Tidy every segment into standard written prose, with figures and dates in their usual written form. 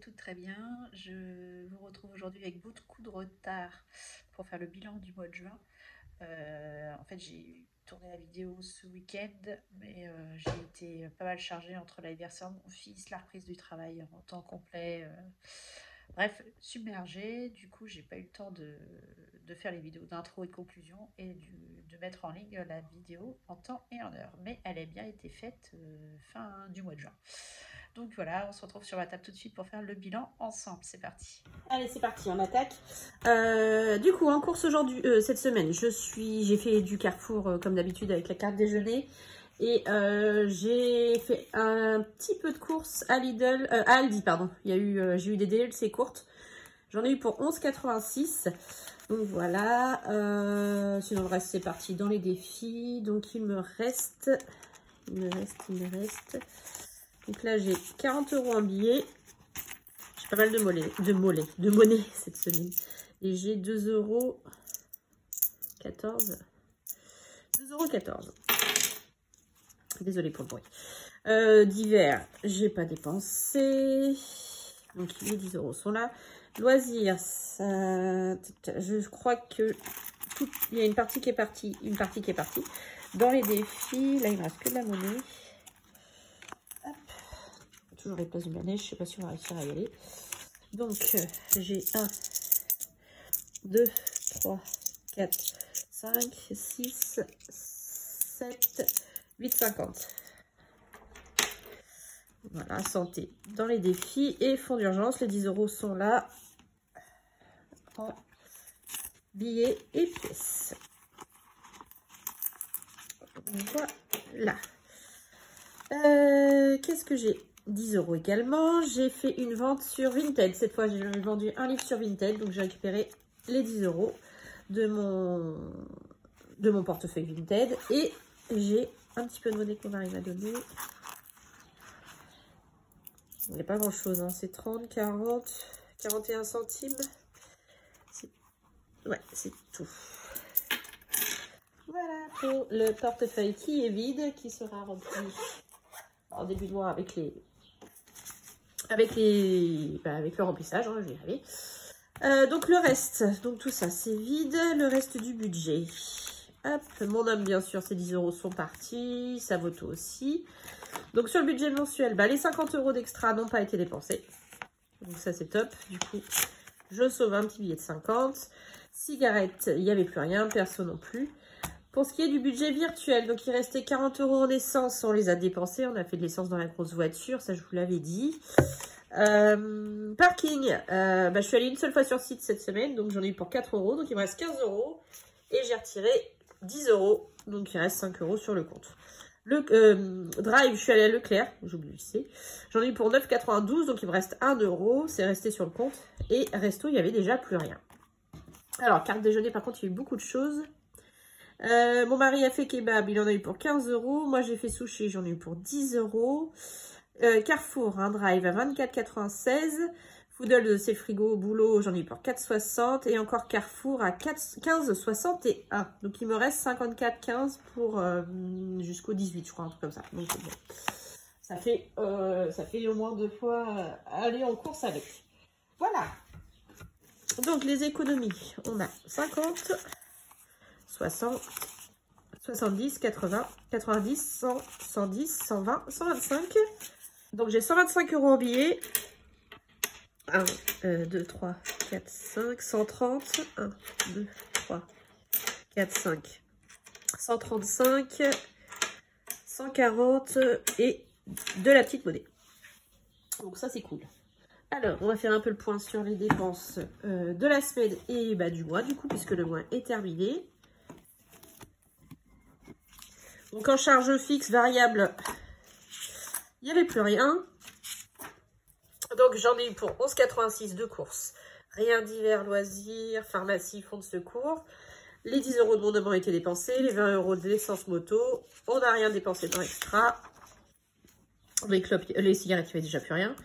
tout très bien. Je vous retrouve aujourd'hui avec beaucoup de retard pour faire le bilan du mois de juin. En fait, j'ai tourné la vidéo ce week-end, mais j'ai été pas mal chargée entre l'anniversaire de mon fils, la reprise du travail en temps complet. Bref, submergée. Du coup, j'ai pas eu le temps de faire les vidéos d'intro et de conclusion et de mettre en ligne la vidéo en temps et en heure. Mais elle a bien été faite fin du mois de juin. Donc voilà, on se retrouve sur la table tout de suite pour faire le bilan ensemble. C'est parti. Allez, c'est parti, on attaque. Du coup, en course aujourd'hui, cette semaine, j'ai fait du Carrefour comme d'habitude avec la carte déjeuner. Et j'ai fait un petit peu de course à Lidl, à Aldi, pardon. J'ai eu des DLC courtes. J'en ai eu pour 11,86. Donc voilà. Sinon, le reste, c'est parti dans les défis. Donc il me reste. Donc là, j'ai 40 € en billets. J'ai pas mal de monnaie cette semaine. Et j'ai 2,14 €. 2,14 €. Désolée pour le bruit. Divers, j'ai pas dépensé. Donc les 10 € sont là. Loisirs, je crois que il y a une partie qui est partie. Dans les défis, là il me reste que de la monnaie. Hop. Toujours les places du manège, je sais pas si on va réussir à y aller. Donc j'ai 1, 2, 3, 4, 5, 6, 7, 8,50. Voilà, santé dans les défis et fonds d'urgence. Les 10 € sont là en billets et pièces. Voilà. Qu'est-ce que j'ai? 10 € également. J'ai fait une vente sur Vinted. Cette fois, j'ai vendu un livre sur Vinted. Donc, j'ai récupéré les 10 € de mon portefeuille Vinted. Et j'ai un petit peu de monnaie qu'on arrive à donner. Il n'y a pas grand chose, hein. C'est 30, 40, 41 centimes. Ouais, c'est tout. Voilà pour le portefeuille qui est vide, qui sera rempli en début de mois avec le remplissage, hein, je vais y arriver. Donc le reste, donc tout ça c'est vide, le reste du budget. Hop, mon homme bien sûr, ces 10 € sont partis, sa moto aussi. Donc sur le budget mensuel, les 50 € d'extra n'ont pas été dépensés. Donc ça c'est top, du coup je sauve un petit billet de 50. Cigarettes, il n'y avait plus rien, perso non plus. Pour ce qui est du budget virtuel, donc il restait 40 € en essence, on les a dépensés, on a fait de l'essence dans la grosse voiture, ça je vous l'avais dit. Parking, je suis allée une seule fois sur site cette semaine, donc j'en ai eu pour 4 €, donc il me reste 15 € et j'ai retiré 10 €, donc il reste 5 € sur le compte. Le drive, je suis allée à Leclerc, j'ai oublié le C. J'en ai eu pour 9,92, donc il me reste 1 €, c'est resté sur le compte. Et resto, il n'y avait déjà plus rien. Alors, carte déjeuner, par contre, il y a eu beaucoup de choses. Mon mari a fait kebab, il en a eu pour 15 €. Moi, j'ai fait sushi, j'en ai eu pour 10 €. Carrefour, un drive à 24,96 €. Foodle, c'est frigo au boulot, j'en ai eu pour 4,60 € et encore Carrefour à 15,61 €. Donc il me reste 54,15 € pour jusqu'au 18, je crois, un truc comme ça. Donc bon, ça fait au moins 2 fois aller en course avec. Voilà. Donc les économies, on a 50, 60, 70, 80, 90, 100, 110, 120, 125. Donc j'ai 125 € en billets. 1, 2, 3, 4, 5, 130, 1, 2, 3, 4, 5, 135, 140 et de la petite monnaie. Donc ça c'est cool. Alors, on va faire un peu le point sur les dépenses de la semaine et du mois, du coup, puisque le mois est terminé. Donc en charge fixe, variable, il n'y avait plus rien. Donc j'en ai eu pour 11,86 € de courses. Rien divers, loisirs, pharmacie, fonds de secours. Les 10 € de mon homme ont été dépensés. Les 20 € de l'essence moto. On n'a rien dépensé dans extra. Les cigarettes, il n'y avait déjà plus rien.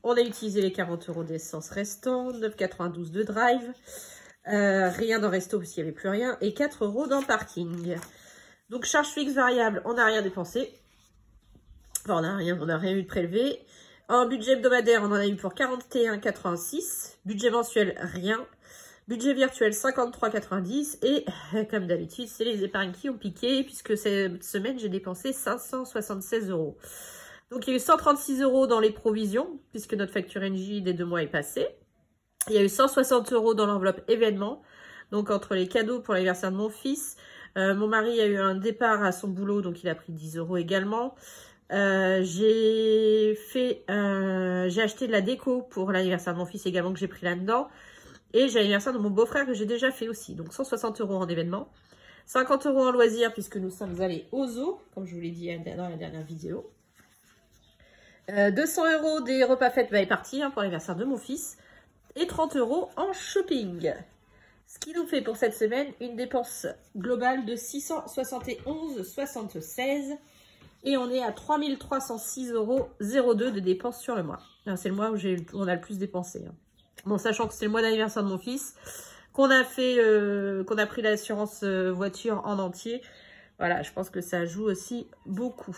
On a utilisé les 40 € d'essence restants. 9,92 € de drive. Rien dans resto parce qu'il n'y avait plus rien. Et 4 € dans parking. Donc charge fixe, variable, on n'a rien dépensé. Enfin, on n'a rien eu de prélevé. En budget hebdomadaire, on en a eu pour 41,86. Budget mensuel, rien. Budget virtuel, 53,90. Et comme d'habitude, c'est les épargnes qui ont piqué, puisque cette semaine, j'ai dépensé 576 €. Donc, il y a eu 136 € dans les provisions, puisque notre facture NJ des 2 mois est passée. Il y a eu 160 € dans l'enveloppe événement. Donc, entre les cadeaux pour l'anniversaire de mon fils, mon mari a eu un départ à son boulot, donc il a pris 10 € également. J'ai acheté de la déco pour l'anniversaire de mon fils également que j'ai pris là-dedans. Et j'ai l'anniversaire de mon beau-frère que j'ai déjà fait aussi. Donc 160 € en événement. 50 € en loisirs puisque nous sommes allés au zoo, comme je vous l'ai dit dans la dernière vidéo. 200 € des repas fêtes est parti pour l'anniversaire de mon fils. Et 30 € en shopping. Ce qui nous fait pour cette semaine une dépense globale de 671,76 €. Et on est à 3306,02 € de dépenses sur le mois. C'est le mois où on a le plus dépensé. Bon, sachant que c'est le mois d'anniversaire de mon fils, qu'on a pris l'assurance voiture en entier. Voilà, je pense que ça joue aussi beaucoup.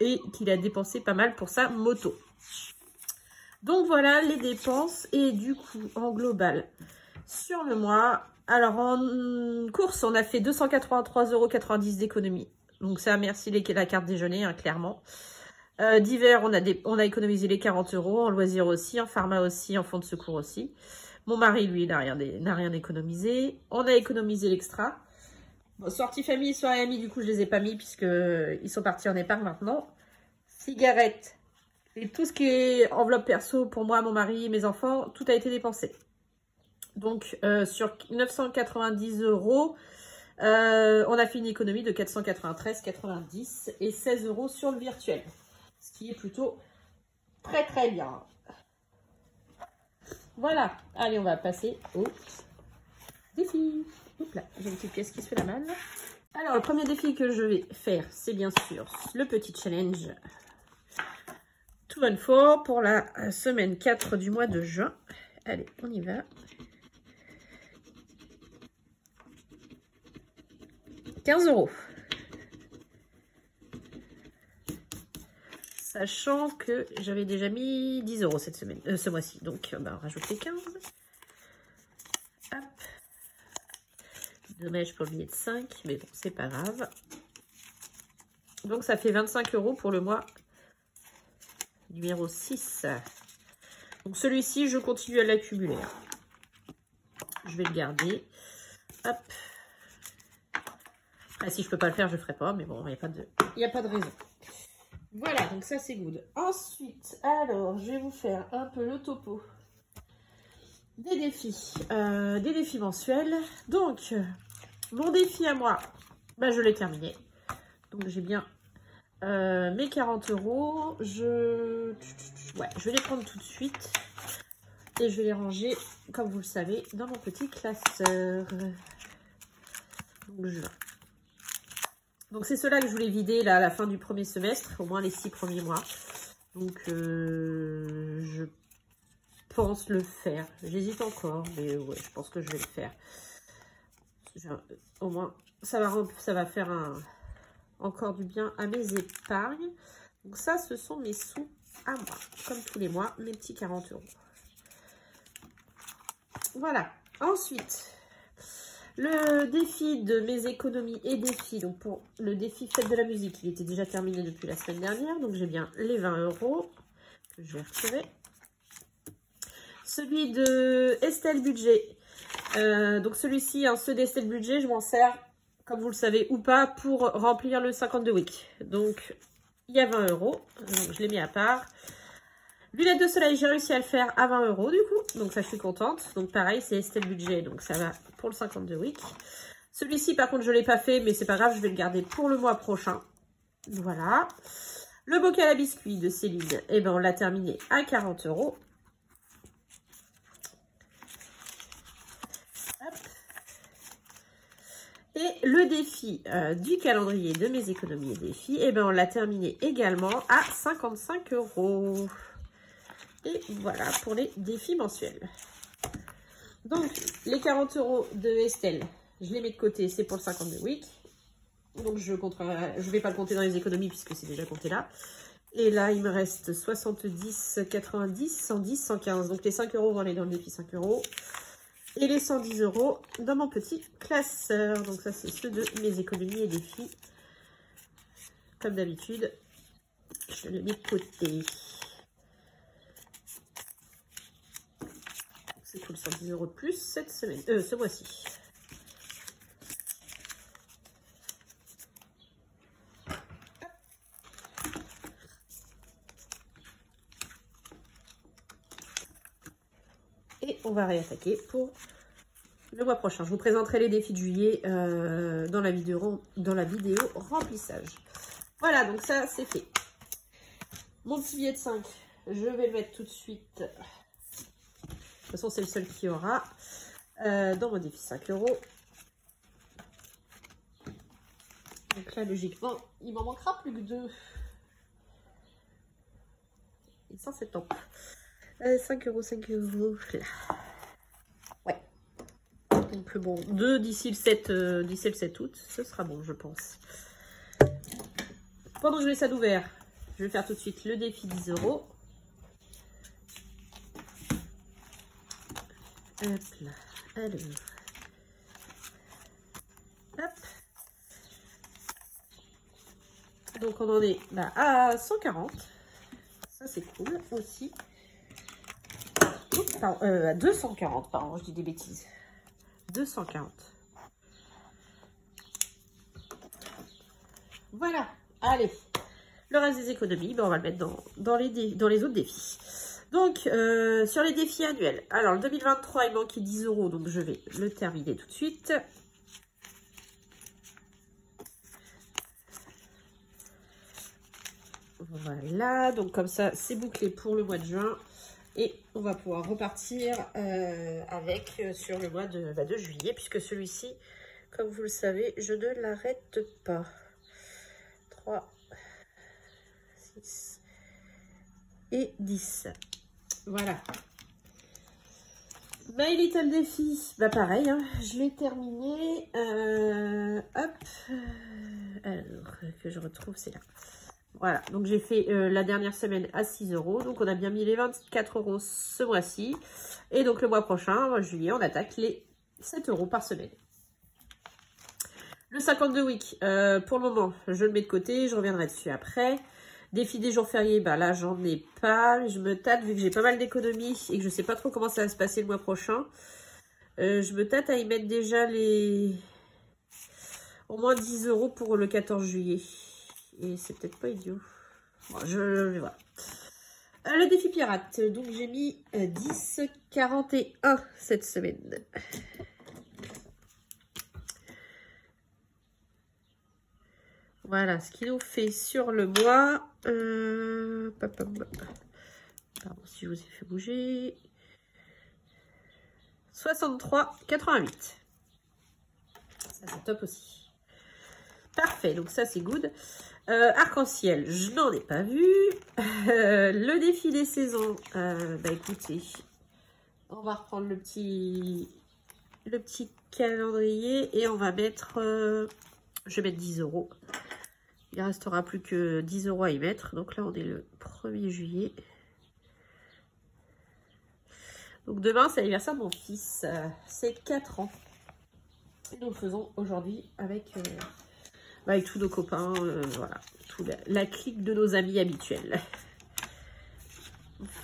Et qu'il a dépensé pas mal pour sa moto. Donc voilà les dépenses. Et du coup, en global, sur le mois, alors en course, on a fait 283,90 € d'économie. Donc ça, merci la carte déjeuner, clairement. D'hiver, on a économisé les 40 €, en loisirs aussi, en pharma aussi, en fonds de secours aussi. Mon mari, lui, n'a rien économisé. On a économisé l'extra. Bon, sortie famille, soirée amis, du coup, je les ai pas mis puisqu'ils sont partis en épargne maintenant. Cigarettes et tout ce qui est enveloppe perso pour moi, mon mari, mes enfants, tout a été dépensé. Donc, sur 990 €, on a fait une économie de 493,90 et 16 € sur le virtuel. Ce qui est plutôt très très bien. Voilà. Allez, on va passer au défi. Oups là, j'ai une petite pièce qui se fait la malle. Alors, le premier défi que je vais faire, c'est bien sûr le petit challenge To and For pour la semaine 4 du mois de juin. Allez, on y va. 15 €. Sachant que j'avais déjà mis 10 € cette semaine, ce mois-ci. Donc, on va rajouter 15. Hop. Dommage pour le billet de 5, mais bon, c'est pas grave. Donc, ça fait 25 € pour le mois numéro 6. Donc, celui-ci, je continue à l'accumuler. Je vais le garder. Hop. Après, si je peux pas le faire, je le ferai pas. Mais bon, il n'y a pas de raison. Voilà, donc ça, c'est good. Ensuite, alors, je vais vous faire un peu le topo des défis mensuels. Donc, mon défi à moi, je l'ai terminé. Donc, j'ai bien mes 40 €. Je vais les prendre tout de suite. Et je vais les ranger, comme vous le savez, dans mon petit classeur. Donc, c'est cela que je voulais vider là, à la fin du premier semestre, au moins les 6 premiers mois. Donc, je pense le faire. J'hésite encore, mais ouais, je pense que je vais le faire. Au moins, ça va faire encore du bien à mes épargnes. Donc, ça, ce sont mes sous à moi. Comme tous les mois, mes petits 40 €. Voilà. Ensuite, le défi de mes économies et défis. Donc, pour le défi fête de la musique, il était déjà terminé depuis la semaine dernière. Donc, j'ai bien les 20 € que je vais retirer. Celui de Estelle Budget. Donc, celui-ci, ceux d'Estelle Budget, je m'en sers, comme vous le savez ou pas, pour remplir le 52 week. Donc, il y a 20 €. Donc, je l'ai mis à part. Lunettes de soleil, j'ai réussi à le faire à 20 € du coup. Donc ça, je suis contente. Donc pareil, c'est Estelle Budget. Donc ça va pour le 52 week. Celui-ci, par contre, je ne l'ai pas fait. Mais c'est pas grave, je vais le garder pour le mois prochain. Voilà. Le bocal à biscuits de Céline. Eh ben, on l'a terminé à 40 €. Et le défi du calendrier de mes économies et défis, eh ben, on l'a terminé également à 55 €. Et voilà pour les défis mensuels. Donc, les 40 € de Estelle, je les mets de côté, c'est pour le 52 week. Donc, je ne vais pas le compter dans les économies puisque c'est déjà compté là. Et là, il me reste 70, 90, 110, 115. Donc les 5 euros vont aller dans le défi 5 euros. Et les 110 euros dans mon petit classeur. Donc ça, c'est ceux de mes économies et défis. Comme d'habitude, je les mets de côté. C'est cool, 110 euros de plus cette semaine, ce mois-ci. Et on va réattaquer pour le mois prochain. Je vous présenterai les défis de juillet dans la vidéo remplissage. Voilà, donc ça c'est fait. Mon petit billet de 5, je vais le mettre tout de suite. De toute façon, c'est le seul qu'il y aura dans mon défi 5 euros. Donc là, logiquement, il m'en manquera plus que 2. Et ça, c'est top. 5 euros, 5 euros. Là. Ouais. Donc bon, 2 d'ici le 7 août. Ce sera bon, je pense. Pendant que je laisse ça d'ouvert, je vais faire tout de suite le défi 10 euros. Hop là. Alors. Hop. Donc on en est là à 140. Ça c'est cool aussi. Oups, pardon, à 240, pardon, je dis des bêtises. 240. Voilà, allez. Le reste des économies, ben, on va le mettre dans les autres défis. Donc, sur les défis annuels. Alors, le 2023, il manquait 10 euros, donc je vais le terminer tout de suite. Voilà, donc comme ça, c'est bouclé pour le mois de juin. Et on va pouvoir repartir avec sur le mois de juillet, puisque celui-ci, comme vous le savez, je ne l'arrête pas. 3, 6 et 10. Voilà. My Little Défi, bah pareil, hein, je l'ai terminé. Hop. Alors, que je retrouve, c'est là. Voilà, donc j'ai fait la dernière semaine à 6 euros. Donc on a bien mis les 24 euros ce mois-ci. Et donc le mois prochain, en juillet, on attaque les 7 euros par semaine. Le 52 week, pour le moment, je le mets de côté. Je reviendrai dessus après. Défi des jours fériés, bah là, j'en ai pas. Je me tâte, vu que j'ai pas mal d'économies et que je sais pas trop comment ça va se passer le mois prochain. Je me tâte à y mettre déjà au moins 10 euros pour le 14 juillet. Et c'est peut-être pas idiot. Bon, je vais voir. Le défi pirate. Donc j'ai mis 10,41 cette semaine. Voilà ce qui nous fait sur le mois. Pardon si je vous ai fait bouger. 63,88. Ça c'est top aussi. Parfait, donc ça c'est good. Arc-en-ciel, je n'en ai pas vu. Le défi des saisons, bah écoutez, on va reprendre le petit calendrier et on va mettre, je vais mettre 10 euros. Il ne restera plus que 10 euros à y mettre. Donc là, on est le 1er juillet. Donc demain, c'est l'anniversaire de mon fils. C'est 4 ans. Et nous le faisons aujourd'hui avec tous nos copains. Voilà, la clique de nos amis habituels.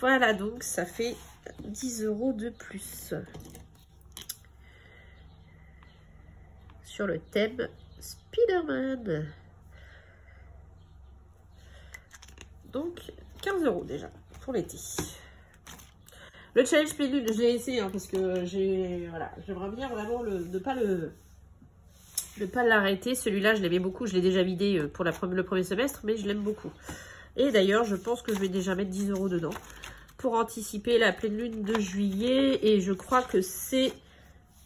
Voilà, donc ça fait 10 euros de plus. Sur le thème Spider-Man. Donc 15 euros déjà pour l'été. Le challenge pleine lune, je l'ai essayé hein, parce que j'aimerais bien vraiment ne pas l'arrêter. Celui-là, je l'aimais beaucoup. Je l'ai déjà vidé pour le premier semestre, mais je l'aime beaucoup. Et d'ailleurs, je pense que je vais déjà mettre 10 euros dedans pour anticiper la pleine lune de juillet. Et je crois que c'est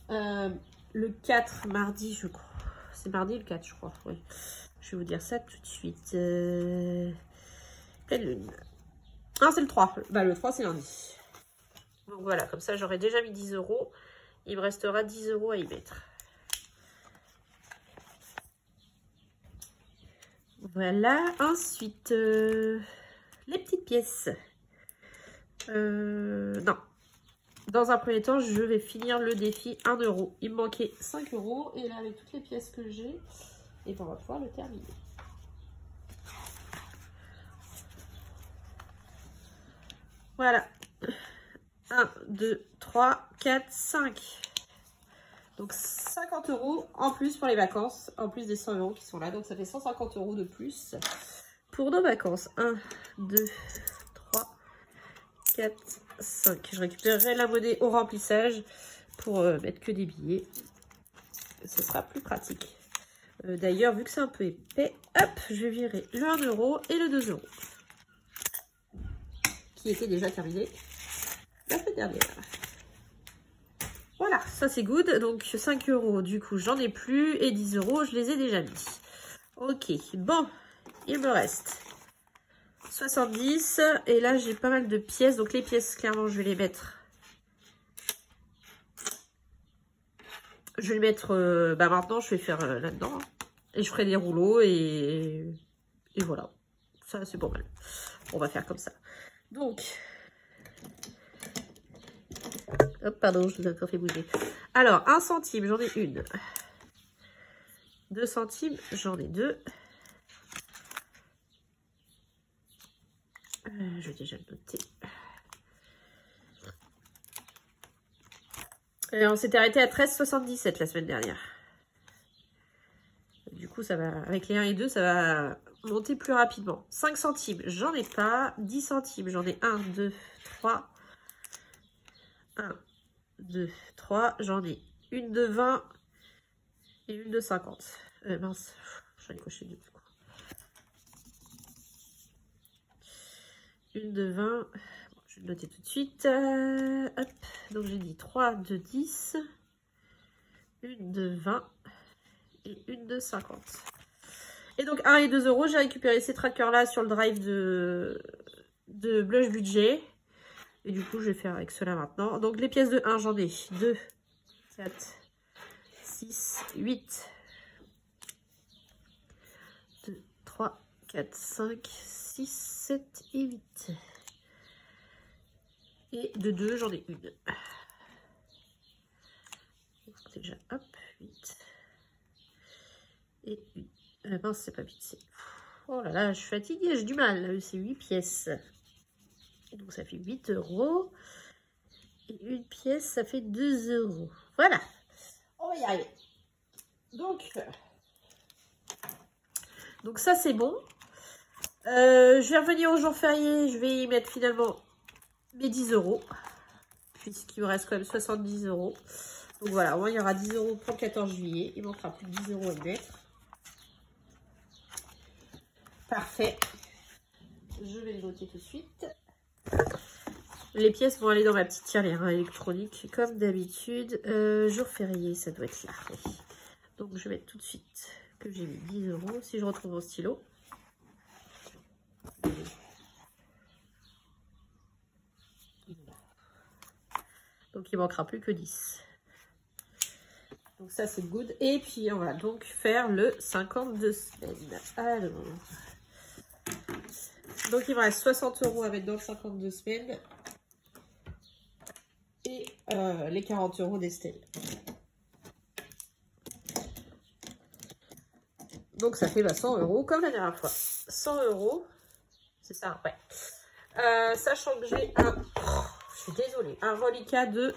le 4 mardi, je crois. C'est mardi le 4, je crois. Oui. Je vais vous dire ça tout de suite. Pleine lune. Non, c'est le 3. Bah, le 3, c'est lundi. Donc voilà, comme ça, j'aurai déjà mis 10 euros. Il me restera 10 euros à y mettre. Voilà. Ensuite, les petites pièces. Non. Dans un premier temps, je vais finir le défi 1 euro. Il me manquait 5 euros. Et là, avec toutes les pièces que j'ai, et ben, on va pouvoir le terminer. Voilà. 1, 2, 3, 4, 5. Donc 50 euros en plus pour les vacances, en plus des 100 euros qui sont là. Donc ça fait 150 euros de plus pour nos vacances. 1, 2, 3, 4, 5. Je récupérerai la monnaie au remplissage pour mettre que des billets. Ce sera plus pratique. D'ailleurs, vu que c'est un peu épais, hop, je vais virer le 1 euro et le 2 euros. Qui était déjà terminé la semaine dernière. Voilà, ça c'est good. Donc 5 euros, du coup, j'en ai plus. Et 10 euros, je les ai déjà mis. Ok, bon, il me reste 70. Et là, j'ai pas mal de pièces. Donc les pièces, clairement, je vais les mettre. Je vais les mettre... maintenant, je vais faire là-dedans. Et je ferai des rouleaux et voilà. Ça, c'est pas mal. On va faire comme ça. Donc... Hop, pardon, je vous ai encore fait bouger. Alors, 1 centime, j'en ai une. 2 centimes, j'en ai 2. Je vais déjà le noter. Et on s'était arrêté à 13,77 la semaine dernière. Du coup, ça va, avec les 1 et 2, ça va monter plus rapidement. 5 centimes, j'en ai pas. 10 centimes, j'en ai 1, 2, 3. 1, 2, 3. J'en ai une de 20 et une de 50. Mince, j'en ai coché du coup. Une de 20. Bon, je vais le noter tout de suite. Hop. Donc j'ai dit 3 de 10. Une de 20. Et une de 50. Et donc 1 et 2 euros, j'ai récupéré ces trackers là sur le drive de Blush Budget. Et du coup, je vais faire avec cela maintenant. Donc les pièces de 1, j'en ai 2, 4, 6, 8. 2, 3, 4, 5, 6, 7 et 8. Et de 2, j'en ai une. Donc déjà, hop, 8. Et une. Mince, c'est pas 8, c'est... Oh là là, je suis fatiguée, j'ai du mal. C'est 8 pièces. Et donc ça fait 8 euros. Et une pièce, ça fait 2 euros. Voilà. On va y arriver. Donc ça, c'est bon. Je vais revenir au jour férié. Je vais y mettre finalement mes 10 euros. Puisqu'il me reste quand même 70 euros. Donc voilà, au moins il y aura 10 euros pour le 14 juillet. Il manquera plus de 10 euros à y mettre. Parfait. Je vais le noter tout de suite. Les pièces vont aller dans ma petite tirelire électronique, comme d'habitude. Jour férié, ça doit être là. Oui. Donc, je vais mettre tout de suite que j'ai mis 10 euros. Si je retrouve mon stylo. Donc, il ne manquera plus que 10. Donc, ça, c'est good. Et puis, on va donc faire le 52 semaines. Alors... Donc, il me reste 60 euros à mettre dans le 52 semaines. Et les 40 euros d'Estelle. Donc, ça fait 100 euros comme la dernière fois. 100 euros. C'est ça, ouais. Sachant que j'ai un... je suis désolée. Un reliquat de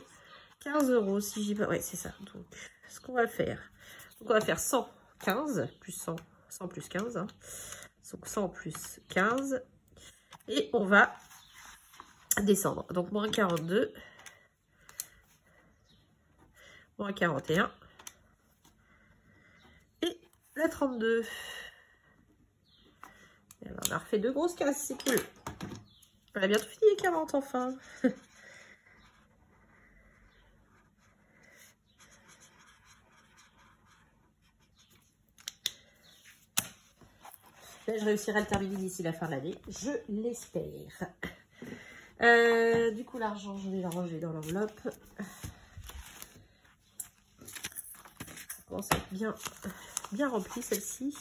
15 euros. Si j'y... Ouais, c'est ça. Donc, ce qu'on va faire. Donc, on va faire 115 plus 100. 100 plus 15. Hein. Donc, 100 plus 15. Et on va descendre. Donc, moins 42. Moins 41. Et la 32. Et alors, on a refait 2 grosses cases, c'est cool. On a bientôt fini les 40 enfin. Là, je réussirai à le terminer d'ici la fin de l'année. Je l'espère. Du coup, l'argent, je vais le ranger dans l'enveloppe. Ça commence à être bien rempli, celle-ci.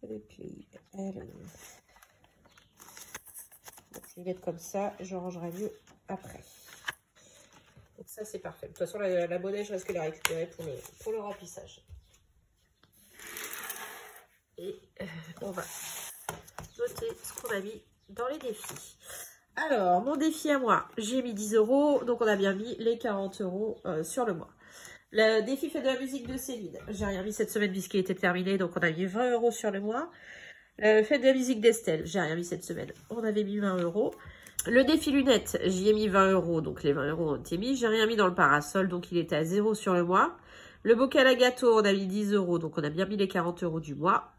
Et puis, alors... les mettre comme ça, je rangerai mieux après. Donc ça, c'est parfait. De toute façon, la monnaie, je risque de la récupérer pour le remplissage. Et on va noter ce qu'on a mis dans les défis. Alors, mon défi à moi, j'ai mis 10 €, donc on a bien mis les 40 € sur le mois. Le défi fait de la musique de Céline, j'ai rien mis cette semaine puisqu'il était terminé, donc on a mis 20 € sur le mois. Le fait de la musique d'Estelle, j'ai rien mis cette semaine, on avait mis 20 €. Le défi lunettes, j'y ai mis 20 €, donc les 20 € ont été mis. J'ai rien mis dans le parasol, donc il était à 0 sur le mois. Le bocal à gâteau, on a mis 10 €, donc on a bien mis les 40 € du mois.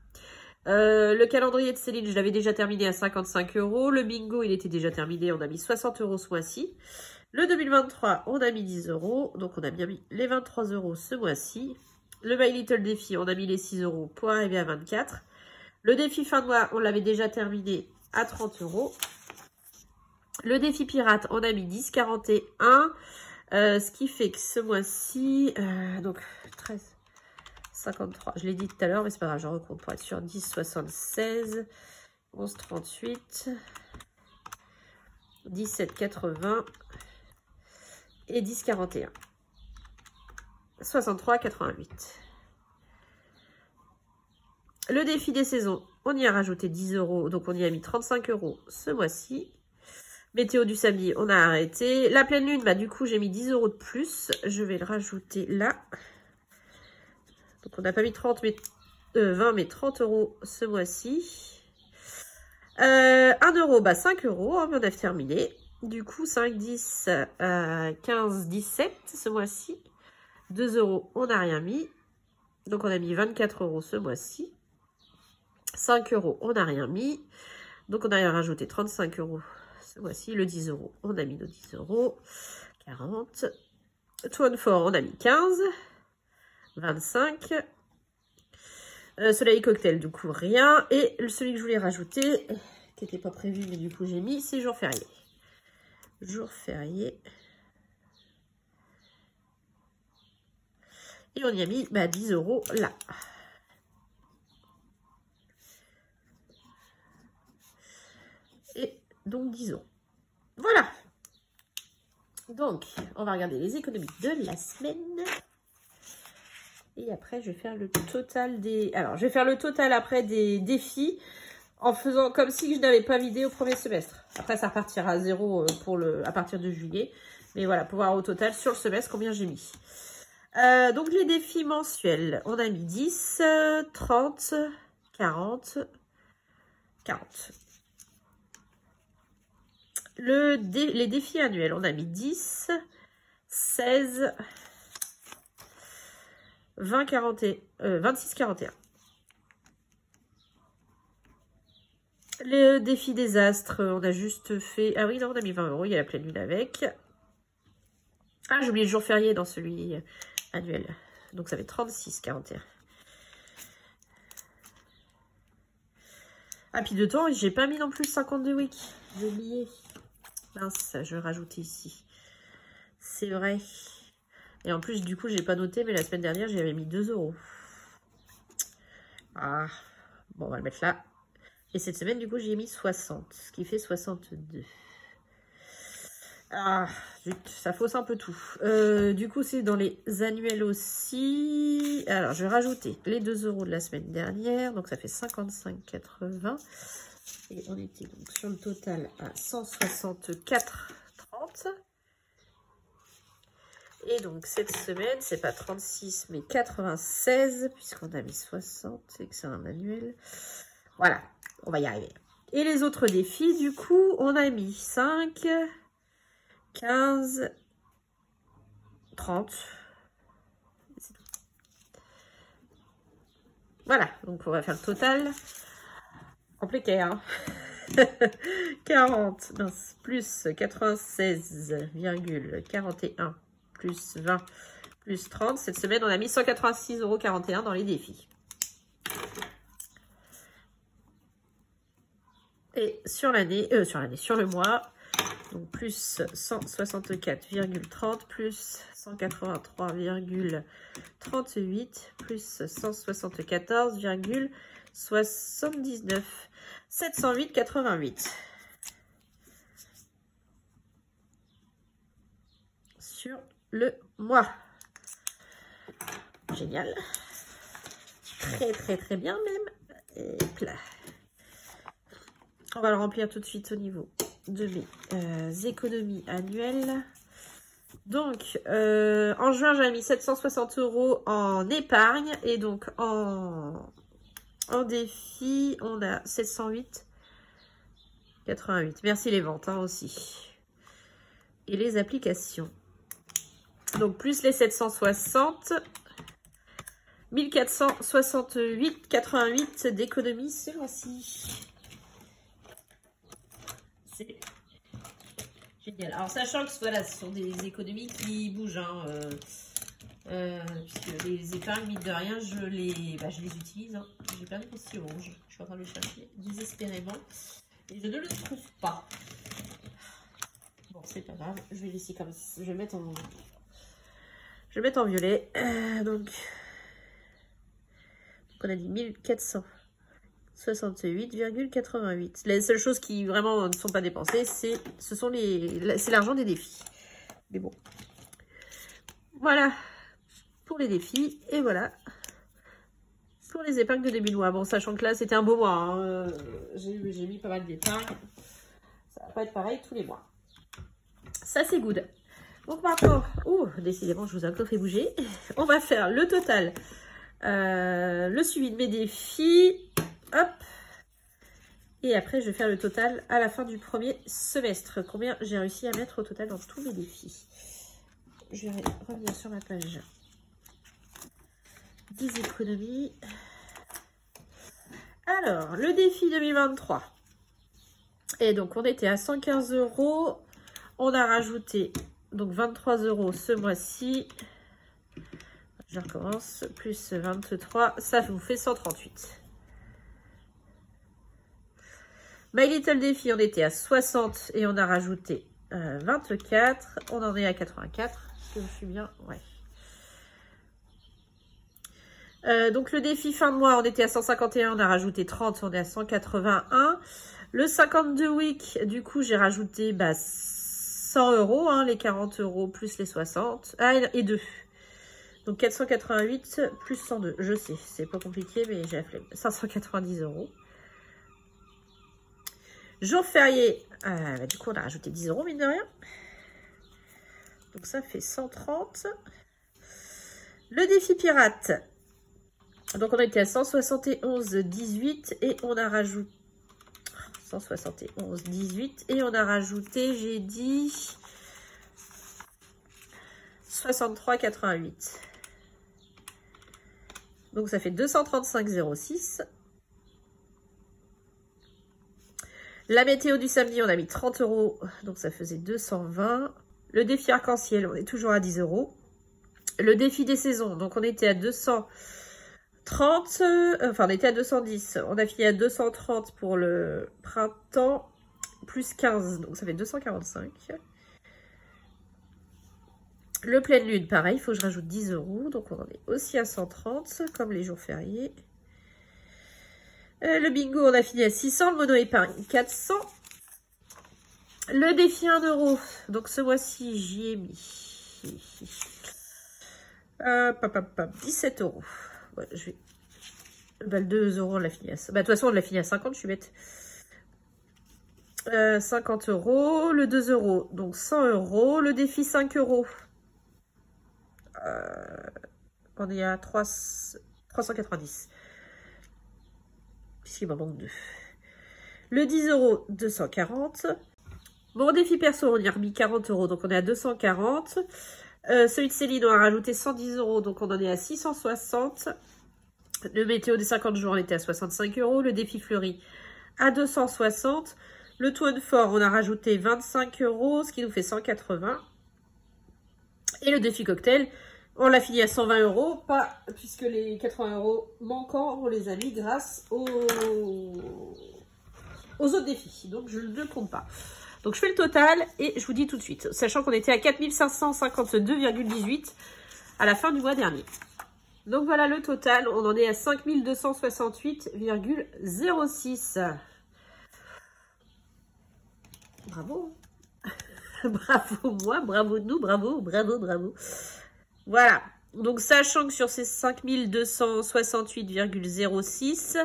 Le calendrier de Céline, je l'avais déjà terminé à 55 €. Le bingo, il était déjà terminé, on a mis 60 € ce mois-ci. Le 2023, on a mis 10 €, donc on a bien mis les 23 € ce mois-ci. Le My Little défi, on a mis les 6 € pour arriver à 24. Le défi fin de mois, on l'avait déjà terminé à 30 €. Le défi pirate, on a mis 10,41. Ce qui fait que ce mois-ci, donc 13. 53, je l'ai dit tout à l'heure, mais c'est pas grave, je recompte pour être sûr. 10,76, 11,38, 17,80 et 10,41. 63,88. Le défi des saisons, on y a rajouté 10 €, donc on y a mis 35 € ce mois-ci. Météo du samedi, on a arrêté. La pleine lune, bah du coup, j'ai mis 10 € de plus. Je vais le rajouter là. Donc, on n'a pas mis 20, mais 30 € ce mois-ci. 1 €, bah 5 €, on a terminé. Du coup, 5, 10, 15, 17 ce mois-ci. 2 €, on n'a rien mis. Donc, on a mis 24 € ce mois-ci. 5 €, on n'a rien mis. Donc, on a rajouté 35 € ce mois-ci. Le 10 €, on a mis nos 10 €. 40. 24, on a mis 15. 25. Soleil cocktail, du coup, rien. Et celui que je voulais rajouter, qui n'était pas prévu, mais du coup, j'ai mis, c'est jour férié. Jour férié. Et on y a mis 10 € là. Et donc 10 €. Voilà. Donc, on va regarder les économies de la semaine. Et après, je vais faire le total des... Alors, je vais faire le total après des défis en faisant comme si je n'avais pas vidé au premier semestre. Après, ça repartira à 0 à partir de juillet. Mais voilà, pour voir au total sur le semestre combien j'ai mis. Donc, les défis mensuels. On a mis 10, 30, 40, 40. Les défis annuels, on a mis 10, 16... 26, 41. Le défi des astres, on a juste fait... Ah oui, non, on a mis 20 €, il y a la pleine lune avec. Ah, j'ai oublié le jour férié dans celui annuel. Donc ça fait 36, 41. Ah, puis de temps, j'ai pas mis non plus 52 week. J'ai oublié. Mince, je vais rajouter ici. C'est vrai. Et en plus, du coup, j'ai pas noté, mais la semaine dernière, j'avais mis 2 €. Ah, bon, on va le mettre là. Et cette semaine, du coup, j'ai mis 60, ce qui fait 62. Ah, zut, ça fausse un peu tout. Du coup, c'est dans les annuels aussi. Alors, je vais rajouter les 2 € de la semaine dernière. Donc, ça fait 55,80. Et on était donc sur le total à 164,30. Et donc, cette semaine, c'est pas 36, mais 96, puisqu'on a mis 60 et que c'est un annuel. Voilà, on va y arriver. Et les autres défis, du coup, on a mis 5, 15, 30. Voilà, donc on va faire le total. Compliqué, hein. 40, non, plus 96,41. Plus 20, plus 30. Cette semaine, on a mis 186,41 € dans les défis. Et sur l'année, sur le mois, donc plus 164,30, plus 183,38, plus 174,79, 708,88. sur le mois. Génial. Très bien même. Et là. On va le remplir tout de suite au niveau de mes économies annuelles. Donc, en juin, j'avais mis 760 € en épargne. Et donc, en défi, on a 708,88. Merci les ventes hein, aussi. Et les applications. Donc, plus les 760, 1468,88 d'économies ce mois-ci. C'est génial. Alors, sachant que voilà, ce sont des économies qui bougent. Hein, puisque les épargnes, mine de rien, je les utilise. Hein. J'ai plein de postillons rouges. Je suis en train de le chercher désespérément. Et je ne le trouve pas. Bon, c'est pas grave. Je vais laisser comme ça. Je vais mettre en violet. Donc, on a dit 1468,88. Les seules choses qui vraiment ne sont pas dépensées, c'est l'argent des défis. Mais bon. Voilà pour les défis. Et voilà pour les épargnes de début de mois. Bon, sachant que là, c'était un beau mois. Hein. J'ai mis pas mal d'épargnes. Ça va pas être pareil tous les mois. Ça, c'est good. Donc maintenant, décidément, je vous ai un peu fait bouger. On va faire le total. Le suivi de mes défis. Hop. Et après, je vais faire le total à la fin du premier semestre. Combien j'ai réussi à mettre au total dans tous mes défis. Je vais revenir sur ma page des économies. Alors, le défi 2023. Et donc, on était à 115 €. On a rajouté donc 23 € ce mois-ci. Je recommence. Plus 23. Ça vous fait 138. My Little Défi, on était à 60 et on a rajouté 24. On en est à 84. Est-ce que je suis bien? Ouais. Donc le défi fin de mois, on était à 151, on a rajouté 30, on est à 181. Le 52 week, du coup, j'ai rajouté 100 €, hein, les 40 € plus les 60. Ah, et 2. Donc 488 plus 102. Je sais, c'est pas compliqué, mais j'ai la flemme. 590 €. Jour férié, du coup, on a rajouté 10 €, mine de rien. Donc ça fait 130. Le défi pirate. Donc on a été à 171,18 et on a rajouté 171,18 et on a rajouté, j'ai dit 63,88. Donc ça fait 235,06. La météo du samedi, on a mis 30 €, donc ça faisait 220. Le défi arc-en-ciel, on est toujours à 10 €. Le défi des saisons, donc on était à 230, enfin on était à 210. On a fini à 230 pour le printemps, plus 15, donc ça fait 245. Le pleine lune, pareil, il faut que je rajoute 10 €, donc on en est aussi à 130, comme les jours fériés. Le bingo, on a fini à 600. Le mono épargne, 400. Le défi 1 €. Donc, ce mois-ci, j'y ai mis 17 €. Ouais, je vais... le 2 €, on l'a fini à... de toute façon, on l'a fini à 50, je suis bête. 50 €. Le 2 €, donc 100 €. Le défi 5 €. On est à 390. Puisqu'il m'en manque 2. Le 10 €, 240. Mon défi perso, on y a remis 40 €, donc on est à 240. Celui de Céline, on a rajouté 110 €, donc on en est à 660. Le météo des 50 jours, on était à 65 €. Le défi fleuri, à 260. Le Toon fort, on a rajouté 25 €, ce qui nous fait 180. Et le défi cocktail, on l'a fini à 120 €, pas puisque les 80 € manquants, on les a mis grâce aux autres défis. Donc, je ne le compte pas. Donc, je fais le total et je vous dis tout de suite. Sachant qu'on était à 4552,18 à la fin du mois dernier. Donc, voilà le total. On en est à 5268,06. Bravo. Bravo moi, bravo nous, bravo, bravo, bravo. Voilà. Donc, sachant que sur ces 5268,06,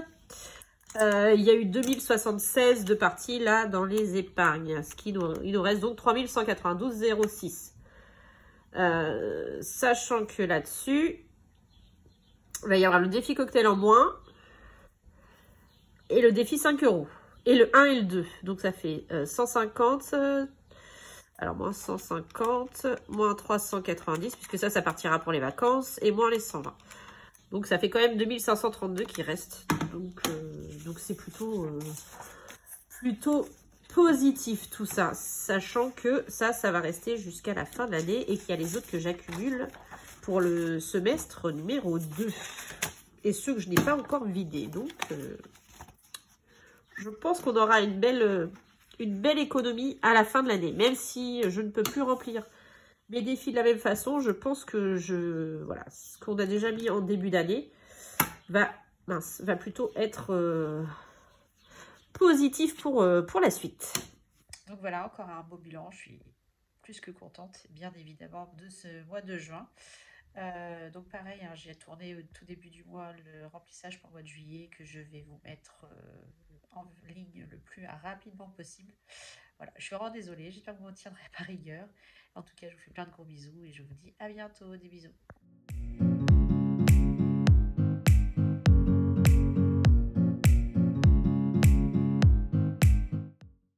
il y a eu 2076 de parties là dans les épargnes. Il nous reste donc 3192,06. Sachant que là-dessus, il va y avoir le défi cocktail en moins et le défi 5 euros. Et le 1 et le 2. Donc ça fait 150. Alors moins 150, moins 390, puisque ça partira pour les vacances, et moins les 120. Donc ça fait quand même 2532 qui restent. Donc c'est plutôt positif tout ça. Sachant que ça va rester jusqu'à la fin de l'année et qu'il y a les autres que j'accumule pour le semestre numéro 2. Et ceux que je n'ai pas encore vidés. Donc je pense qu'on aura une belle économie à la fin de l'année. Même si je ne peux plus remplir mes défis de la même façon, je pense que voilà, ce qu'on a déjà mis en début d'année va plutôt être positif pour la suite. Donc voilà, encore un beau bilan. Je suis plus que contente, bien évidemment, de ce mois de juin. Donc pareil, hein, j'ai tourné au tout début du mois le remplissage pour le mois de juillet que je vais vous mettre en ligne le plus rapidement possible. Voilà, je suis vraiment désolée, j'espère que vous ne me tiendrez pas rigueur. En tout cas, je vous fais plein de gros bisous et je vous dis à bientôt, des bisous.